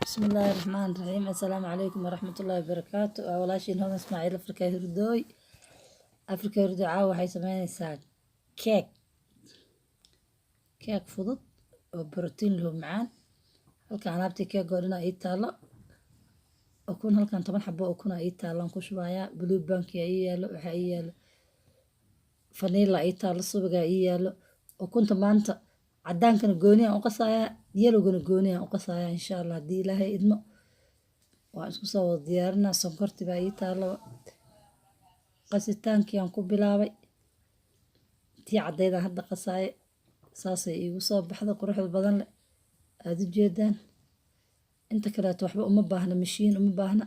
بسم الله الرحمن الرحيم. السلام عليكم ورحمة الله وبركاته. walaashiin hodan ismaaciil afrika hurdooy caawa waxay sameynaysaa keeg fudud oo borotiin leh oo macaan. halkan alaabtii keeg oo dhan ii taalo ukun, halkan 10 xabo ukun ii taalo ku shubayaa. blue band ii yaalo, waxa ii yaalo vanilla ii taalo, subag ii yaalo. ukunta maanta cadaankana gooni aan u qasayaa, yelowgana gooni aan u qasayaa insha Allah haddii Ilaahay idmo. waan isku soo wada diyaarinaa. sonkorti baa ii taalo, qasitaankii aan ku bilaabay. tii cadayda hadda qasaaye, saasay iigu soo baxda quruxda badan leh aad u jeedaan. inta kaleeto waxba uma baahna, mashiin uma baahna.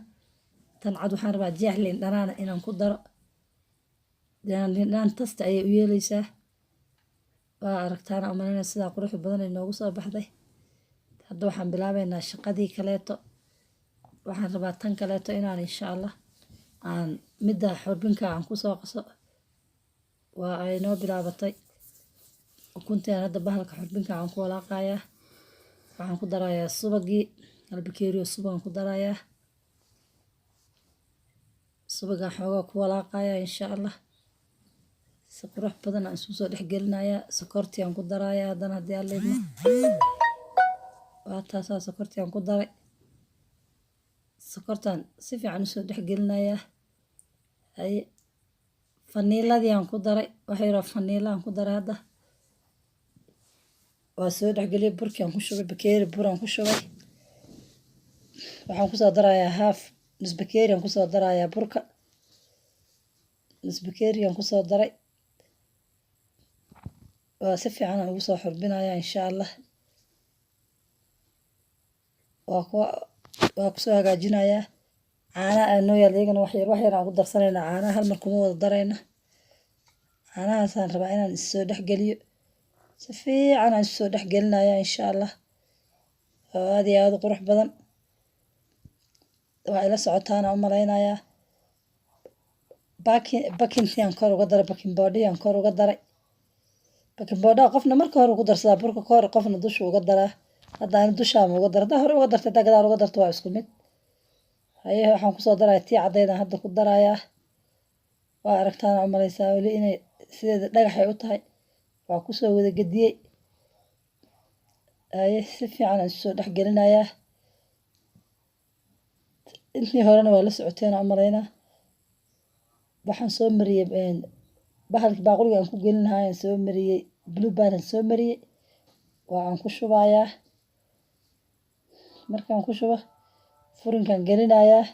tan cad waxaan rabaa jeex liin dhanaana inaan ku daro. liin dhanaan tasta ayay u yeelaysaa. waa aragtaana u malaynaya sidaa quruxda badan ay noogu soo baxday. hadda waxaan bilaabaynaa shaqadii kaleeto. waxaan rabaa tan kaleeto inaan insha Allah aan midda xurbinka aan ku soo qaso. waa ay noo bilaabatay ukuntaan. hadda bahalka xurbinka aan ku walaaqayaa. waxaan ku darayaa subagii, hal bakeeri oo subag aan ku darayaa. subaga xoogaa ku walaaqayaa insha Allah. si qurux badan aan isku soo dhex gelinayaa. sokortii aan ku darayaa haddana haddii aan leedno. waa taasaa sokortii aan ku daray. sokortaan si fiican u soo dhex gelinayaa. haye faniiladii aan ku daray, wax yar oo faniila aan ku daray hadda. waa soo dhex geliyay. burkii aan ku shubay, bakeeri bur aan ku shubay. waxaan ku soo darayaa nus bakeeri aan ku soo darayaa burka. nus bakeeri aan ku soo daray. waa si fiican aan ugu soo xurbinayaa insha Allah. waa ku soo hagaajinayaa. caanaha aan noo yaal iyagana wax yar aan ku darsanaynaa. caanaha hal mar kuma wada darayna. caanahaasaan rabaa inaan is soo dhex geliyo. si fiican aan is soo dhex gelinayaa insha Allah. oo aad iyo aad u qurux badan. waa ila socotaana u malaynayaa. bakintii aan kor uga daray, baking powder aan kor uga daray. baking powder qofna marka hore ugu darsadaa burka ka hor, qofna dusha uga daraa. hadda aan dushaama uga daray. hadda hore uga dartay, hadda gadaal uga darto waa isku mid. haye waxaan ku soo darayaa tii cadaydan hadda ku darayaa. waa aragtaana u malaysaa weli inay sideeda dhagaxay u tahay. waa ku soo wada gediyey. haye si fiican aan soo dhex gelinayaa. intii horena waa la socoteen u malaynaa. waxaan soo mariyay bahalkii baaquliga aan ku gelin lahaa aan soo mariyay. blue band aan soo mariyay. waa aan ku shubayaa. markaan ku shubo furinkaan gelinayaa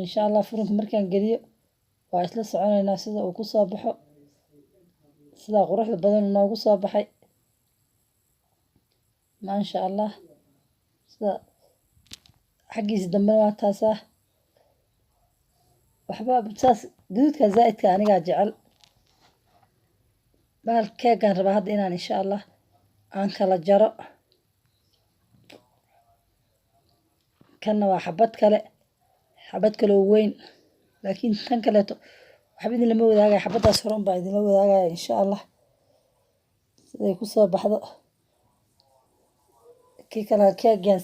insha Allah. furinka markaan geliyo waa isla soconaynaa sida uu ku soo baxo. sidaa quruxda badan noogu soo baxay maasha Allah. sida xaggiisa dambe waa taasaa. waxba saas gaduudka zaa'idka anigaa jecel. bahal keegaan rabaa hadda inaan insha Allah aan kala jaro. kanna waa xabad kale oo weyn. laakiin tan kaleeto waxba idin lama wadaagaya. xabadaas hore unbaa idinla wadaagaya insha Allah siday ku soo baxdo. kii kale keegaan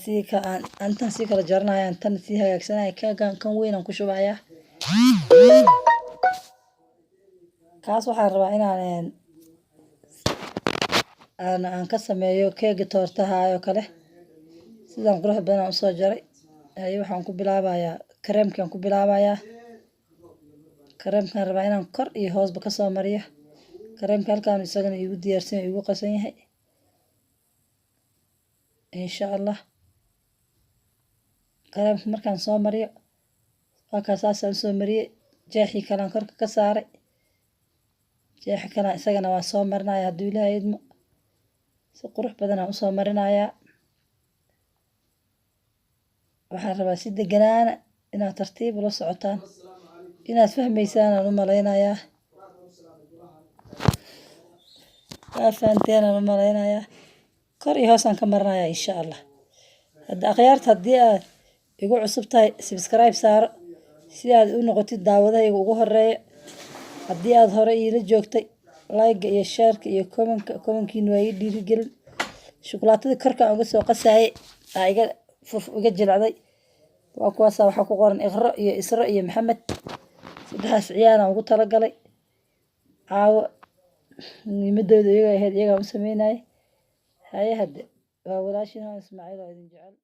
intaan sii kala jaranaya, tan sii hagaagsanaya. keegaan kan weyn aan ku shubayaa. kaas waxaan rabaa inaan ka sameeyo keega toortaha oo kale. sidaan qurux badan aan u soo jaray. haye waxaan ku bilaabayaa kareemkaan ku bilaabayaa. kareemkaan rabaa inaan kor iyo hoosba ka soo mariyo. kareemka halkaan isagana iigu diyaarsan yahay, iigu qasan yahay insha Allah. kareemka markaan soo mariyo waa kaas saasaan soo mariyay. jeexii kalaan korka ka saaray. jeexa kalaan isagana waa soo marinayaa hadduu Ilaahay idmo. si qurux badan aan u soo marinayaa. waxaan rabaa si deganaana inaad tartiib ula socotaan. inaad fahmaysaan aan u malaynayaa. waa fahanteen aan u malaynayaa. kor iyo hoos aan ka marinayaa insha Allah. hadda akhyaarta haddii aad igu cusub tahay subscribe saaro si aad u noqotid daawadahayga ugu horeeya. haddii aad hore iila joogtay like iyo share iyo comment-kiina waa ii dhiirigelin. shukulaatadii korkaan uga soo qasaayay aa iga jilacday waa kuwaasaa waxaa ku qoran iqro iyo isro iyo maxamed saddexdaas ciyaaraan ugu talagalay caawo muhiimadooda iyaga ahayd iyagaa u sameynayay haye hadde waa walaashin ismaaciil oo idin jecel